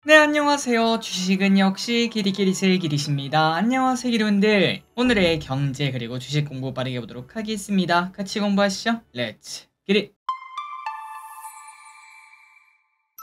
네, 안녕하세요. 주식은 역시 기리기리세 기리십니다. 안녕하세요, 기리분들. 오늘의 경제 그리고 주식 공부 빠르게 보도록 하겠습니다. 같이 공부하시죠. 렛츠 기리.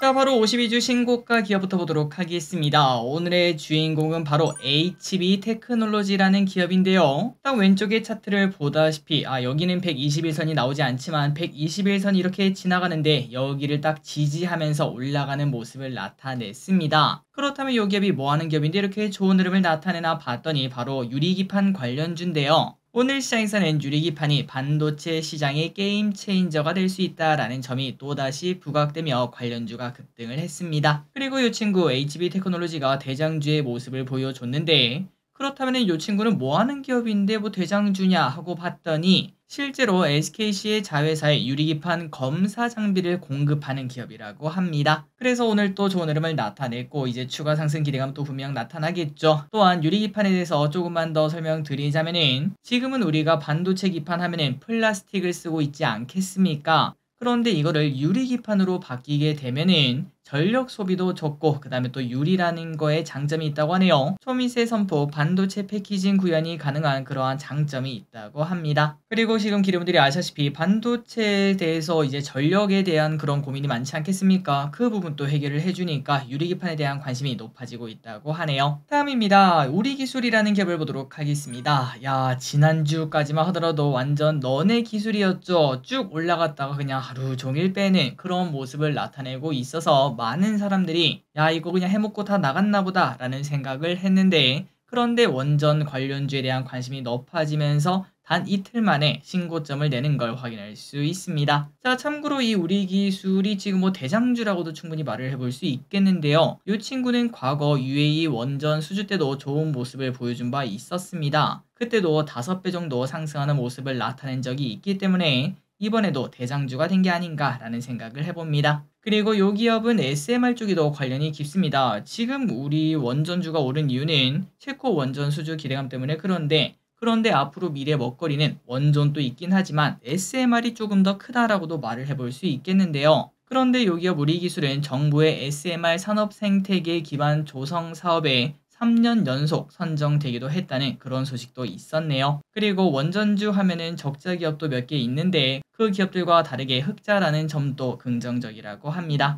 자, 바로 52주 신고가 기업부터 보도록 하겠습니다. 오늘의 주인공은 바로 HB 테크놀로지라는 기업인데요. 딱 왼쪽의 차트를 보다시피 여기는 121선이 나오지 않지만 121선이 이렇게 지나가는데 여기를 딱 지지하면서 올라가는 모습을 나타냈습니다. 그렇다면 이 기업이 뭐하는 기업인데 이렇게 좋은 흐름을 나타내나 봤더니 바로 유리기판 관련주인데요. 오늘 시장에서는 유리기판이 반도체 시장의 게임 체인저가 될 수 있다라는 점이 또다시 부각되며 관련주가 급등을 했습니다. 그리고 이 친구 HB 테크놀로지가 대장주의 모습을 보여줬는데 그렇다면 이 친구는 뭐하는 기업인데 뭐 대장주냐 하고 봤더니 실제로 SKC의 자회사에 유리기판 검사 장비를 공급하는 기업이라고 합니다. 그래서 오늘 또 좋은 흐름을 나타냈고 이제 추가 상승 기대감 또 분명 나타나겠죠. 또한 유리기판에 대해서 조금만 더 설명드리자면은 지금은 우리가 반도체 기판 하면은 플라스틱을 쓰고 있지 않겠습니까? 그런데 이거를 유리기판으로 바뀌게 되면은 전력 소비도 적고 그 다음에 또 유리라는 거에 장점이 있다고 하네요. 초미세 선포 반도체 패키징 구현이 가능한 그러한 장점이 있다고 합니다. 그리고 지금 기름들이 아시다시피 반도체에 대해서 이제 전력에 대한 그런 고민이 많지 않겠습니까? 그 부분도 해결을 해주니까 유리기판에 대한 관심이 높아지고 있다고 하네요. 다음입니다. 우리기술이라는 기업을 보도록 하겠습니다. 야, 지난주까지만 하더라도 완전 너네 기술이었죠. 쭉 올라갔다가 그냥 하루 종일 빼는 그런 모습을 나타내고 있어서 많은 사람들이 야, 이거 그냥 해먹고 다 나갔나 보다 라는 생각을 했는데 그런데 원전 관련주에 대한 관심이 높아지면서 단 이틀 만에 신고점을 내는 걸 확인할 수 있습니다. 자, 참고로 이 우리기술이 지금 뭐 대장주라고도 충분히 말을 해볼 수 있겠는데요. 이 친구는 과거 UAE 원전 수주 때도 좋은 모습을 보여준 바 있었습니다. 그때도 5배 정도 상승하는 모습을 나타낸 적이 있기 때문에 이번에도 대장주가 된 게 아닌가라는 생각을 해봅니다. 그리고 이 기업은 SMR 쪽에도 관련이 깊습니다. 지금 우리 원전주가 오른 이유는 체코 원전 수주 기대감 때문에 그런데 앞으로 미래 먹거리는 원전도 있긴 하지만 SMR이 조금 더 크다라고도 말을 해볼 수 있겠는데요. 그런데 이 기업 우리기술은 정부의 SMR 산업 생태계 기반 조성 사업에 3년 연속 선정되기도 했다는 그런 소식도 있었네요. 그리고 원전주 하면은 적자 기업도 몇 개 있는데 그 기업들과 다르게 흑자라는 점도 긍정적이라고 합니다.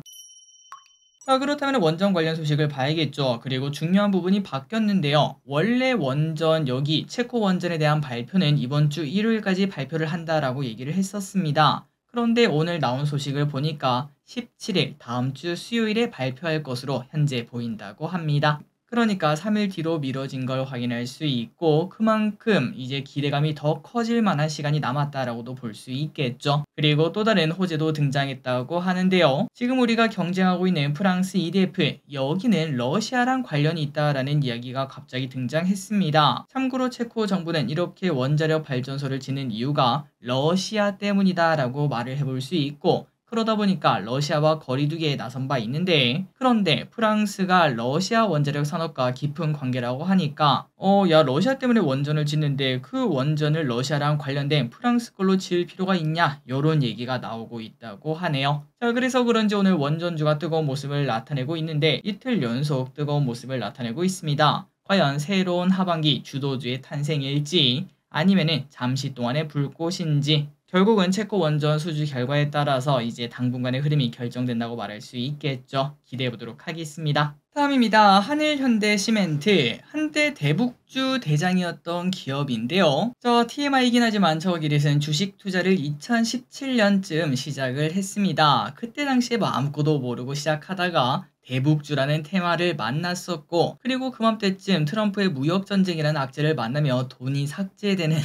자, 그렇다면 원전 관련 소식을 봐야겠죠. 그리고 중요한 부분이 바뀌었는데요. 원래 원전 여기 체코 원전에 대한 발표는 이번 주 일요일까지 발표를 한다라고 얘기를 했었습니다. 그런데 오늘 나온 소식을 보니까 17일 다음 주 수요일에 발표할 것으로 현재 보인다고 합니다. 그러니까 3일 뒤로 미뤄진 걸 확인할 수 있고 그만큼 이제 기대감이 더 커질 만한 시간이 남았다라고도 볼 수 있겠죠. 그리고 또 다른 호재도 등장했다고 하는데요. 지금 우리가 경쟁하고 있는 프랑스 EDF 여기는 러시아랑 관련이 있다라는 이야기가 갑자기 등장했습니다. 참고로 체코 정부는 이렇게 원자력 발전소를 짓는 이유가 러시아 때문이다라고 말을 해볼 수 있고 그러다 보니까 러시아와 거리두기에 나선 바 있는데 그런데 프랑스가 러시아 원자력 산업과 깊은 관계라고 하니까 야, 러시아 때문에 원전을 짓는데 그 원전을 러시아랑 관련된 프랑스 걸로 지을 필요가 있냐 이런 얘기가 나오고 있다고 하네요. 자, 그래서 그런지 오늘 원전주가 뜨거운 모습을 나타내고 있는데 이틀 연속 뜨거운 모습을 나타내고 있습니다. 과연 새로운 하반기 주도주의 탄생일지 아니면은 잠시 동안의 불꽃인지 결국은 체코 원전 수주 결과에 따라서 이제 당분간의 흐름이 결정된다고 말할 수 있겠죠. 기대해 보도록 하겠습니다. 다음입니다. 한일현대시멘트 한때 대북주 대장이었던 기업인데요. 저 TMI이긴 하지만 저 기릿은 주식 투자를 2017년쯤 시작을 했습니다. 그때 당시에 뭐 아무것도 모르고 시작하다가 대북주라는 테마를 만났었고 그리고 그맘때쯤 트럼프의 무역전쟁이라는 악재를 만나며 돈이 삭제되는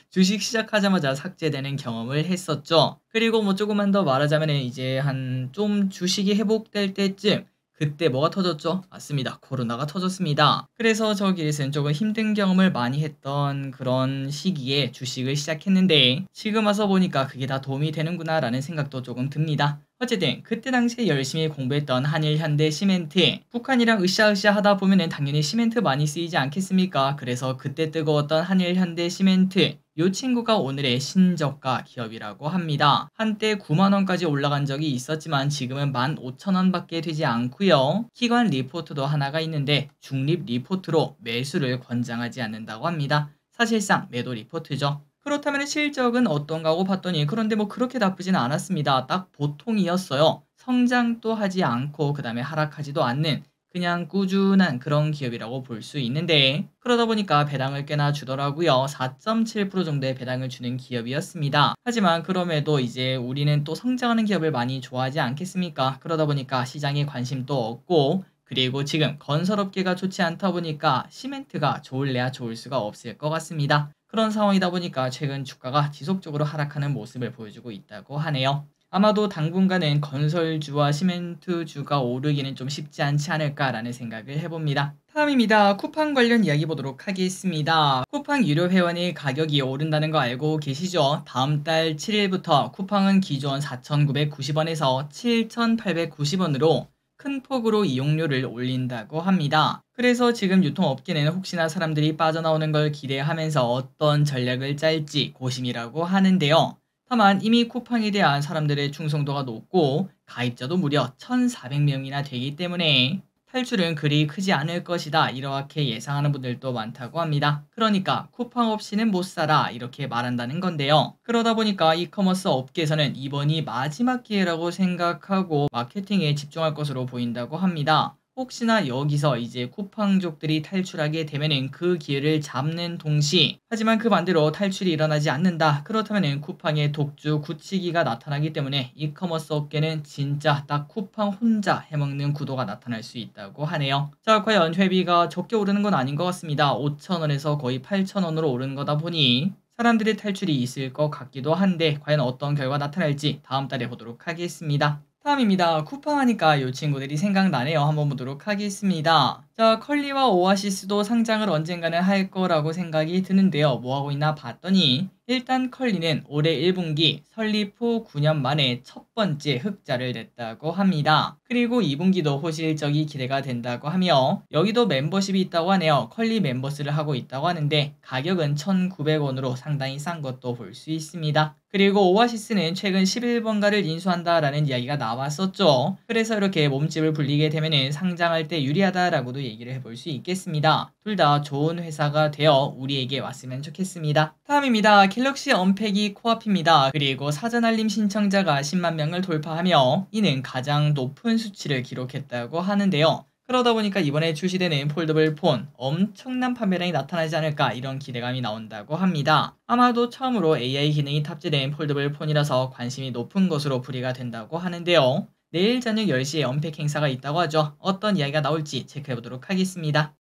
주식 시작하자마자 삭제되는 경험을 했었죠. 그리고 뭐 조금만 더 말하자면 이제 한 좀 주식이 회복될 때쯤 그때 뭐가 터졌죠? 맞습니다. 코로나가 터졌습니다. 그래서 저 기릿은 조금 힘든 경험을 많이 했던 그런 시기에 주식을 시작했는데 지금 와서 보니까 그게 다 도움이 되는구나 라는 생각도 조금 듭니다. 어쨌든 그때 당시에 열심히 공부했던 한일현대시멘트 북한이랑 으쌰으쌰 하다 보면은 당연히 시멘트 많이 쓰이지 않겠습니까? 그래서 그때 뜨거웠던 한일현대시멘트 이 친구가 오늘의 신저가 기업이라고 합니다. 한때 9만원까지 올라간 적이 있었지만 지금은 15,000원밖에 되지 않고요. 기관 리포트도 하나가 있는데 중립 리포트로 매수를 권장하지 않는다고 합니다. 사실상 매도 리포트죠. 그렇다면 실적은 어떤가 하고 봤더니 그런데 뭐 그렇게 나쁘진 않았습니다. 딱 보통이었어요. 성장도 하지 않고 그 다음에 하락하지도 않는 그냥 꾸준한 그런 기업이라고 볼 수 있는데 그러다 보니까 배당을 꽤나 주더라고요. 4.7% 정도의 배당을 주는 기업이었습니다. 하지만 그럼에도 이제 우리는 또 성장하는 기업을 많이 좋아하지 않겠습니까? 그러다 보니까 시장에 관심도 없고 그리고 지금 건설업계가 좋지 않다 보니까 시멘트가 좋을래야 좋을 수가 없을 것 같습니다. 그런 상황이다 보니까 최근 주가가 지속적으로 하락하는 모습을 보여주고 있다고 하네요. 아마도 당분간은 건설주와 시멘트주가 오르기는 좀 쉽지 않지 않을까라는 생각을 해봅니다. 다음입니다. 쿠팡 관련 이야기 보도록 하겠습니다. 쿠팡 유료 회원의 가격이 오른다는 거 알고 계시죠? 다음 달 7일부터 쿠팡은 기존 4,990원에서 7,890원으로 큰 폭으로 이용료를 올린다고 합니다. 그래서 지금 유통업계는 혹시나 사람들이 빠져나오는 걸 기대하면서 어떤 전략을 짤지 고심이라고 하는데요. 다만 이미 쿠팡에 대한 사람들의 충성도가 높고 가입자도 무려 1,400명이나 되기 때문에 탈출은 그리 크지 않을 것이다 이렇게 예상하는 분들도 많다고 합니다. 그러니까 쿠팡 없이는 못 살아 이렇게 말한다는 건데요. 그러다 보니까 이커머스 업계에서는 이번이 마지막 기회라고 생각하고 마케팅에 집중할 것으로 보인다고 합니다. 혹시나 여기서 이제 쿠팡족들이 탈출하게 되면은 그 기회를 잡는 동시 하지만 그 반대로 탈출이 일어나지 않는다. 그렇다면은 쿠팡의 독주 굳히기가 나타나기 때문에 이커머스 업계는 진짜 딱 쿠팡 혼자 해먹는 구도가 나타날 수 있다고 하네요. 자, 과연 회비가 적게 오르는 건 아닌 것 같습니다. 5,000원에서 거의 8,000원으로 오른 거다 보니 사람들의 탈출이 있을 것 같기도 한데 과연 어떤 결과 나타날지 다음 달에 보도록 하겠습니다. 다음입니다. 쿠팡 하니까 이 친구들이 생각나네요. 한번 보도록 하겠습니다. 자, 컬리와 오아시스도 상장을 언젠가는 할 거라고 생각이 드는데요. 뭐 하고 있나 봤더니 일단 컬리는 올해 1분기 설립 후 9년 만에 첫 번째 흑자를 냈다고 합니다. 그리고 2분기도 호실적이 기대가 된다고 하며 여기도 멤버십이 있다고 하네요. 컬리 멤버스를 하고 있다고 하는데 가격은 1,900원으로 상당히 싼 것도 볼 수 있습니다. 그리고 오아시스는 최근 11번가를 인수한다라는 이야기가 나왔었죠. 그래서 이렇게 몸집을 불리게 되면 상장할 때 유리하다라고도 얘기를 해볼 수 있겠습니다. 둘 다 좋은 회사가 되어 우리에게 왔으면 좋겠습니다. 다음입니다. 갤럭시 언패기 코앞입니다. 그리고 사전 알림 신청자가 10만 명을 돌파하며 이는 가장 높은 수치를 기록했다고 하는데요. 그러다 보니까 이번에 출시되는 폴더블 폰 엄청난 판매량이 나타나지 않을까 이런 기대감이 나온다고 합니다. 아마도 처음으로 AI 기능이 탑재된 폴더블 폰이라서 관심이 높은 것으로 풀이가 된다고 하는데요. 내일 저녁 10시에 언팩 행사가 있다고 하죠. 어떤 이야기가 나올지 체크해보도록 하겠습니다.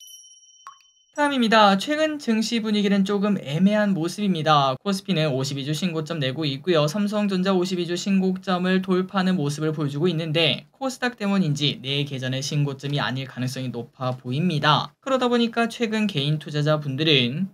다음입니다. 최근 증시 분위기는 조금 애매한 모습입니다. 코스피는 52주 신고점 내고 있고요. 삼성전자 52주 신고점을 돌파하는 모습을 보여주고 있는데 코스닥 때문인지 내 계전의 신고점이 아닐 가능성이 높아 보입니다. 그러다 보니까 최근 개인 투자자분들은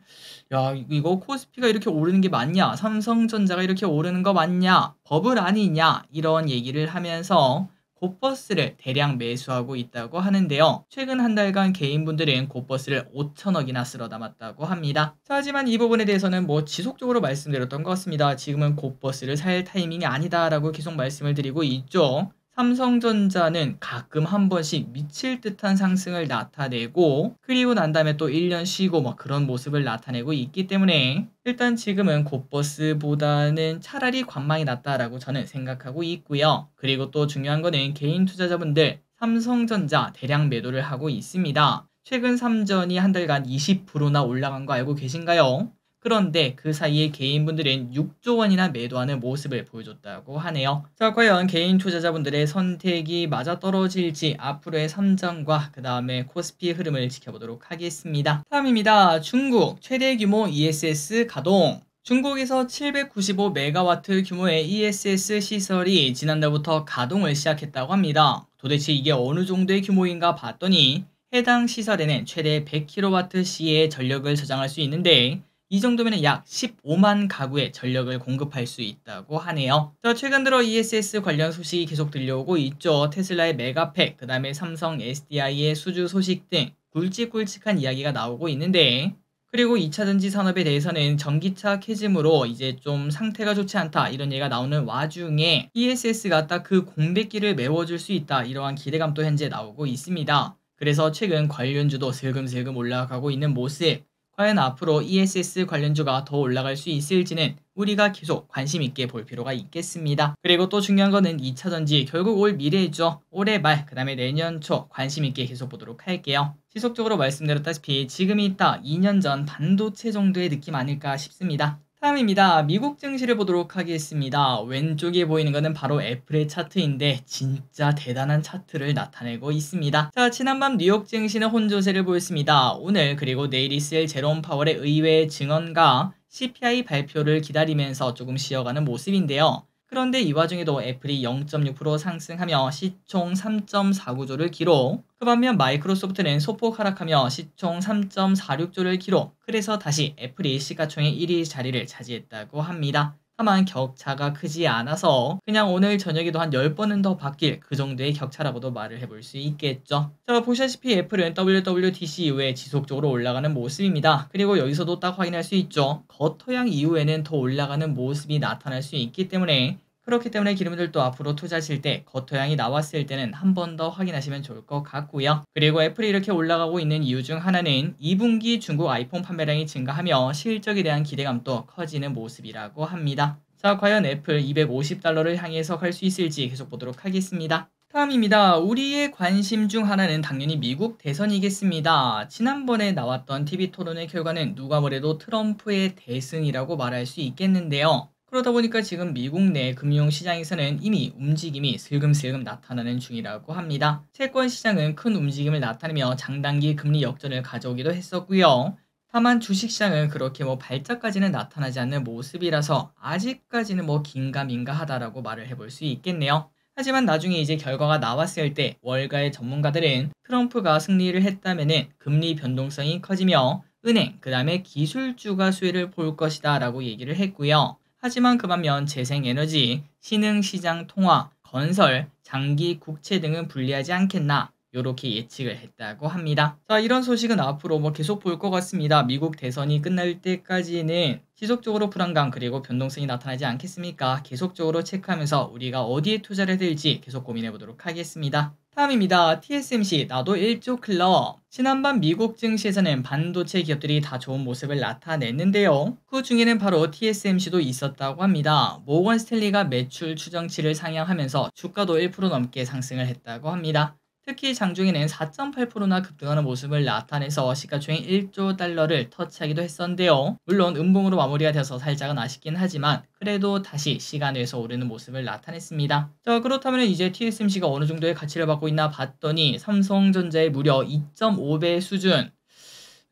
야, 이거 코스피가 이렇게 오르는 게 맞냐? 삼성전자가 이렇게 오르는 거 맞냐? 버블 아니냐? 이런 얘기를 하면서 곧버스를 대량 매수하고 있다고 하는데요. 최근 한 달간 개인분들은 곧버스를 5천억이나 쓸어 담았다고 합니다. 자, 하지만 이 부분에 대해서는 뭐 지속적으로 말씀드렸던 것 같습니다. 지금은 곧버스를 살 타이밍이 아니다라고 계속 말씀을 드리고 있죠. 삼성전자는 가끔 한 번씩 미칠 듯한 상승을 나타내고 그리고 난 다음에 또 1년 쉬고 뭐 그런 모습을 나타내고 있기 때문에 일단 지금은 곧버스보다는 차라리 관망이 낫다라고 저는 생각하고 있고요. 그리고 또 중요한 거는 개인 투자자분들 삼성전자 대량 매도를 하고 있습니다. 최근 3전이 한 달간 20%나 올라간 거 알고 계신가요? 그런데 그 사이에 개인분들은 6조 원이나 매도하는 모습을 보여줬다고 하네요. 자, 과연 개인 투자자분들의 선택이 맞아떨어질지 앞으로의 삼전과 그 다음에 코스피 흐름을 지켜보도록 하겠습니다. 다음입니다. 중국 최대 규모 ESS 가동. 중국에서 795메가와트 규모의 ESS 시설이 지난달부터 가동을 시작했다고 합니다. 도대체 이게 어느 정도의 규모인가 봤더니 해당 시설에는 최대 100kWh의 전력을 저장할 수 있는데 이 정도면 약 15만 가구의 전력을 공급할 수 있다고 하네요. 자, 최근 들어 ESS 관련 소식이 계속 들려오고 있죠. 테슬라의 메가팩, 그 다음에 삼성 SDI의 수주 소식 등 굵직굵직한 이야기가 나오고 있는데 그리고 2차전지 산업에 대해서는 전기차 캐즘으로 이제 좀 상태가 좋지 않다 이런 얘기가 나오는 와중에 ESS가 딱 그 공백기를 메워줄 수 있다 이러한 기대감도 현재 나오고 있습니다. 그래서 최근 관련주도 슬금슬금 올라가고 있는 모습. 과연 앞으로 ESS 관련주가 더 올라갈 수 있을지는 우리가 계속 관심 있게 볼 필요가 있겠습니다. 그리고 또 중요한 거는 2차전지 결국 올 미래죠. 올해 말 그다음에 내년 초 관심 있게 계속 보도록 할게요. 지속적으로 말씀드렸다시피 지금이 딱 2년 전 반도체 정도의 느낌 아닐까 싶습니다. 다음입니다. 미국 증시를 보도록 하겠습니다. 왼쪽에 보이는 것은 바로 애플의 차트인데 진짜 대단한 차트를 나타내고 있습니다. 자, 지난밤 뉴욕 증시는 혼조세를 보였습니다. 오늘 그리고 내일 있을 제롬 파월의 의회 증언과 CPI 발표를 기다리면서 조금 쉬어가는 모습인데요. 그런데 이 와중에도 애플이 0.6% 상승하며 시총 3.49조를 기록. 그 반면 마이크로소프트는 소폭 하락하며 시총 3.46조를 기록. 그래서 다시 애플이 시가총액 1위 자리를 차지했다고 합니다. 다만 격차가 크지 않아서 그냥 오늘 저녁에도 한 10번은 더 바뀔 그 정도의 격차라고도 말을 해볼 수 있겠죠. 자, 보시다시피 애플은 WWDC 이후에 지속적으로 올라가는 모습입니다. 그리고 여기서도 딱 확인할 수 있죠. 겉토양 이후에는 더 올라가는 모습이 나타날 수 있기 때문에 그렇기 때문에 기름들도 앞으로 투자하실 때 겉토양이 나왔을 때는 한 번 더 확인하시면 좋을 것 같고요. 그리고 애플이 이렇게 올라가고 있는 이유 중 하나는 2분기 중국 아이폰 판매량이 증가하며 실적에 대한 기대감도 커지는 모습이라고 합니다. 자, 과연 애플 $250를 향해서 갈 수 있을지 계속 보도록 하겠습니다. 다음입니다. 우리의 관심 중 하나는 당연히 미국 대선이겠습니다. 지난번에 나왔던 TV 토론의 결과는 누가 뭐래도 트럼프의 대승이라고 말할 수 있겠는데요. 그러다 보니까 지금 미국 내 금융시장에서는 이미 움직임이 슬금슬금 나타나는 중이라고 합니다. 채권 시장은 큰 움직임을 나타내며 장단기 금리 역전을 가져오기도 했었고요. 다만 주식시장은 그렇게 발작까지는 나타나지 않는 모습이라서 아직까지는 긴가민가하다라고 말을 해볼 수 있겠네요. 하지만 나중에 이제 결과가 나왔을 때 월가의 전문가들은 트럼프가 승리를 했다면은 금리 변동성이 커지며 은행, 그 다음에 기술주가 수혜를 볼 것이다 라고 얘기를 했고요. 하지만 그 반면 재생에너지, 신흥시장 통화, 건설, 장기 국채 등은 불리하지 않겠나 이렇게 예측을 했다고 합니다. 자, 이런 소식은 앞으로 계속 볼 것 같습니다. 미국 대선이 끝날 때까지는 지속적으로 불안감 그리고 변동성이 나타나지 않겠습니까? 계속적으로 체크하면서 우리가 어디에 투자를 해야 될지 계속 고민해 보도록 하겠습니다. 다음입니다. TSMC 나도 1조 클럽. 지난밤 미국 증시에서는 반도체 기업들이 다 좋은 모습을 나타냈는데요. 그 중에는 바로 TSMC도 있었다고 합니다. 모건 스탠리가 매출 추정치를 상향하면서 주가도 1% 넘게 상승을 했다고 합니다. 특히 장중에는 4.8%나 급등하는 모습을 나타내서 시가총액 1조 달러를 터치하기도 했었는데요. 물론 음봉으로 마무리가 되어서 살짝은 아쉽긴 하지만 그래도 다시 시간에서 오르는 모습을 나타냈습니다. 자, 그렇다면 이제 TSMC가 어느 정도의 가치를 받고 있나 봤더니 삼성전자의 무려 2.5배 수준.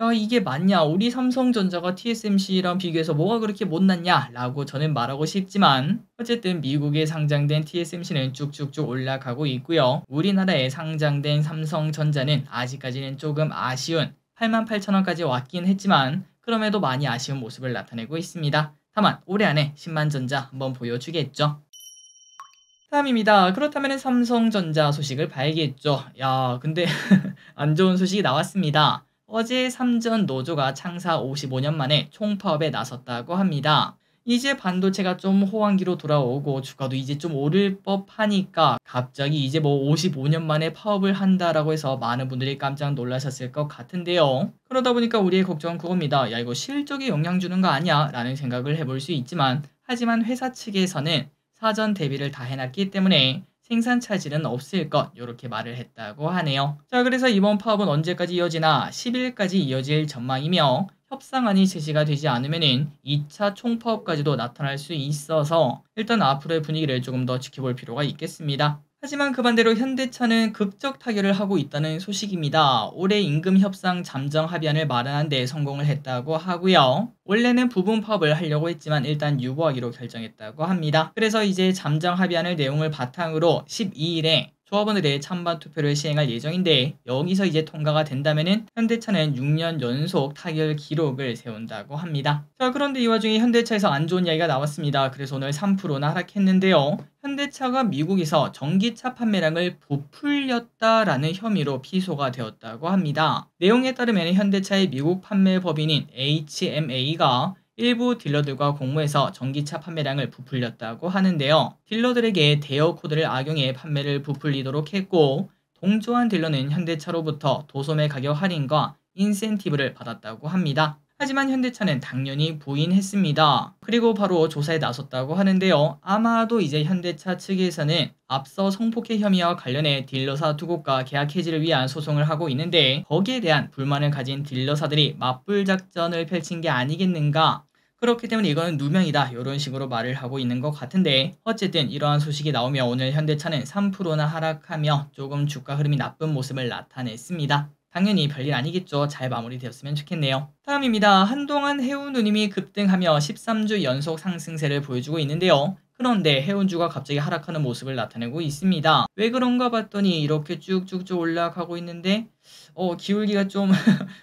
야, 이게 맞냐? 우리 삼성전자가 TSMC랑 비교해서 뭐가 그렇게 못났냐? 라고 저는 말하고 싶지만 어쨌든 미국에 상장된 TSMC는 쭉쭉쭉 올라가고 있고요. 우리나라에 상장된 삼성전자는 아직까지는 조금 아쉬운 88,000원까지 왔긴 했지만 그럼에도 많이 아쉬운 모습을 나타내고 있습니다. 다만 올해 안에 10만 전자 한번 보여주겠죠. 다음입니다. 그렇다면 삼성전자 소식을 봐야겠죠. 야, 근데 안 좋은 소식이 나왔습니다. 어제 삼전 노조가 창사 55년 만에 총파업에 나섰다고 합니다. 이제 반도체가 좀 호황기로 돌아오고 주가도 이제 좀 오를 법하니까 갑자기 이제 55년 만에 파업을 한다라고 해서 많은 분들이 깜짝 놀라셨을 것 같은데요. 그러다 보니까 우리의 걱정은 그겁니다. 야, 이거 실적에 영향 주는 거 아니야? 라는 생각을 해볼 수 있지만 하지만 회사 측에서는 사전 대비를 다 해놨기 때문에 생산 차질은 없을 것 이렇게 말을 했다고 하네요. 자, 그래서 이번 파업은 언제까지 이어지나 10일까지 이어질 전망이며 협상안이 제시가 되지 않으면 2차 총파업까지도 나타날 수 있어서 일단 앞으로의 분위기를 조금 더 지켜볼 필요가 있겠습니다. 하지만 그 반대로 현대차는 극적 타결을 하고 있다는 소식입니다. 올해 임금 협상 잠정 합의안을 마련한 데 성공을 했다고 하고요. 원래는 부분 파업을 하려고 했지만 일단 유보하기로 결정했다고 합니다. 그래서 이제 잠정 합의안을 내용을 바탕으로 12일에 조합원들의 찬반 투표를 시행할 예정인데 여기서 이제 통과가 된다면은 현대차는 6년 연속 타결 기록을 세운다고 합니다. 자, 그런데 이 와중에 현대차에서 안 좋은 이야기가 나왔습니다. 그래서 오늘 3%나 하락했는데요. 현대차가 미국에서 전기차 판매량을 부풀렸다라는 혐의로 피소가 되었다고 합니다. 내용에 따르면 현대차의 미국 판매 법인인 HMA가 일부 딜러들과 공모해서 전기차 판매량을 부풀렸다고 하는데요. 딜러들에게 대여 코드를 악용해 판매를 부풀리도록 했고 동조한 딜러는 현대차로부터 도소매 가격 할인과 인센티브를 받았다고 합니다. 하지만 현대차는 당연히 부인했습니다. 그리고 바로 조사에 나섰다고 하는데요. 아마도 이제 현대차 측에서는 앞서 성폭행 혐의와 관련해 딜러사 두 곳과 계약 해지를 위한 소송을 하고 있는데 거기에 대한 불만을 가진 딜러사들이 맞불 작전을 펼친 게 아니겠는가. 그렇기 때문에 이거는 누명이다 이런 식으로 말을 하고 있는 것 같은데 어쨌든 이러한 소식이 나오며 오늘 현대차는 3%나 하락하며 조금 주가 흐름이 나쁜 모습을 나타냈습니다. 당연히 별일 아니겠죠. 잘 마무리되었으면 좋겠네요. 다음입니다. 한동안 해운누님이 급등하며 13주 연속 상승세를 보여주고 있는데요. 그런데 해운주가 갑자기 하락하는 모습을 나타내고 있습니다. 왜 그런가 봤더니 이렇게 쭉쭉쭉 올라가고 있는데 기울기가 좀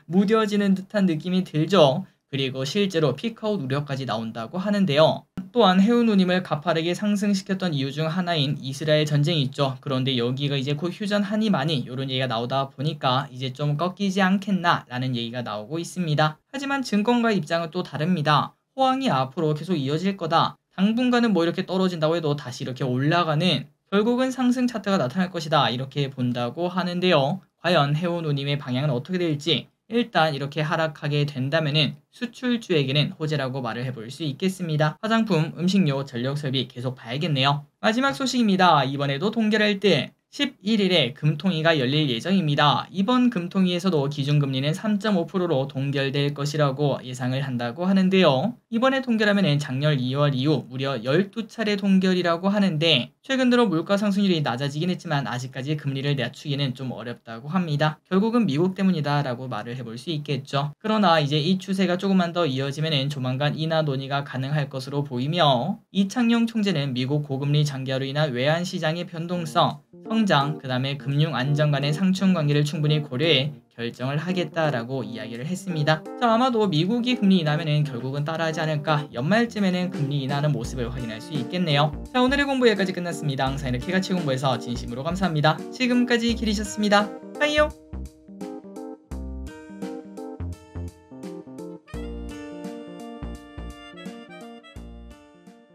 무뎌지는 듯한 느낌이 들죠. 그리고 실제로 피크아웃 우려까지 나온다고 하는데요. 또한 해운누님을 가파르게 상승시켰던 이유 중 하나인 이스라엘 전쟁이 있죠. 그런데 여기가 이제 곧 휴전하니 마니 이런 얘기가 나오다 보니까 이제 좀 꺾이지 않겠나 라는 얘기가 나오고 있습니다. 하지만 증권가의 입장은 또 다릅니다. 호황이 앞으로 계속 이어질 거다. 당분간은 뭐 이렇게 떨어진다고 해도 다시 이렇게 올라가는 결국은 상승 차트가 나타날 것이다 이렇게 본다고 하는데요. 과연 해운누님의 방향은 어떻게 될지 일단 이렇게 하락하게 된다면은 수출주에게는 호재라고 말을 해볼 수 있겠습니다. 화장품, 음식료, 전력설비 계속 봐야겠네요. 마지막 소식입니다. 이번에도 동결할 때 11일에 금통위가 열릴 예정입니다. 이번 금통위에서도 기준금리는 3.5%로 동결될 것이라고 예상을 한다고 하는데요. 이번에 동결하면 작년 2월 이후 무려 12차례 동결이라고 하는데 최근 들어 물가 상승률이 낮아지긴 했지만 아직까지 금리를 낮추기는 좀 어렵다고 합니다. 결국은 미국 때문이다 라고 말을 해볼 수 있겠죠. 그러나 이제 이 추세가 조금만 더 이어지면 조만간 인하 논의가 가능할 것으로 보이며 이창용 총재는 미국 고금리 장기화로 인한 외환시장의 변동성, 성장, 그 다음에 금융 안정 간의 상충 관계를 충분히 고려해 결정을 하겠다라고 이야기를 했습니다. 자, 아마도 미국이 금리 인하면은 결국은 따라하지 않을까. 연말쯤에는 금리 인하하는 모습을 확인할 수 있겠네요. 자, 오늘의 공부 여기까지 끝났습니다. 항상 이렇게 같이 공부해서 진심으로 감사합니다. 지금까지 길이셨습니다. 빠이요.